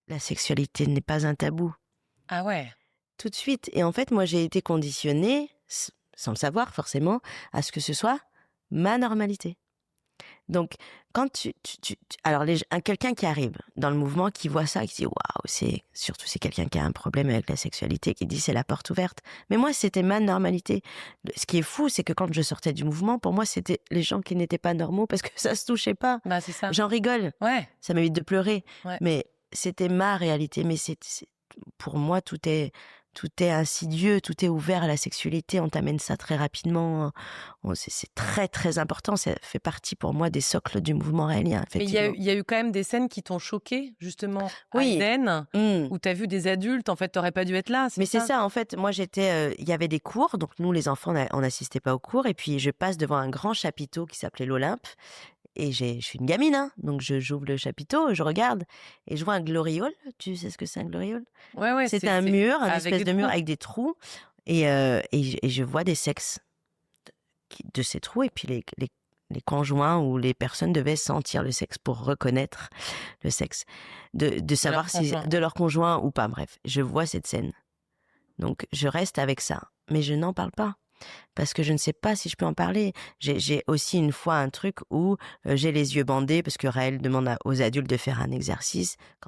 la sexualité n'est pas un tabou. Ah ouais. Tout de suite. Et en fait, moi, j'ai été conditionnée, sans le savoir forcément, à ce que ce soit ma normalité. Donc, quand alors quelqu'un qui arrive dans le mouvement, qui voit ça, qui dit waouh, c'est quelqu'un qui a un problème avec la sexualité, qui dit c'est la porte ouverte. Mais moi, c'était ma normalité. Ce qui est fou, c'est que quand je sortais du mouvement, pour moi, c'était les gens qui n'étaient pas normaux parce que ça se touchait pas. Bah, c'est ça. J'en rigole, Ouais, ça m'évite de pleurer, ouais. mais c'était ma réalité. Mais pour moi, tout est insidieux, tout est ouvert à la sexualité. On t'amène ça très rapidement. C'est très très important. Ça fait partie pour moi des socles du mouvement raélien, Mais effectivement. il y a eu quand même des scènes qui t'ont choquée, justement, à Oui. Eden, Mmh. où tu as vu des adultes, en fait, tu pas dû être là, c'est Mais c'est ça? ça, en fait, moi j'étais, il y avait des cours, donc nous les enfants on n'assistait pas aux cours, et puis je passe devant un grand chapiteau qui s'appelait l'Olympe, et je suis une gamine, hein, donc j'ouvre le chapiteau, je regarde, et je vois un gloriole. Tu sais ce que c'est un gloriole? Ouais, ouais, C'est un mur, un avec espèce des de mur trous. avec des trous, et je vois des sexes de ces trous, et puis les conjoints ou les personnes devaient sentir le sexe pour reconnaître le sexe, de De leur savoir si conjoint. de leur conjoint ou pas. Bref, je vois cette scène. Donc je reste avec ça, mais je n'en parle pas parce que je ne sais pas si je peux en parler. J'ai aussi une fois un truc où j'ai les yeux bandés parce que Raël demande aux adultes de faire un exercice. Quand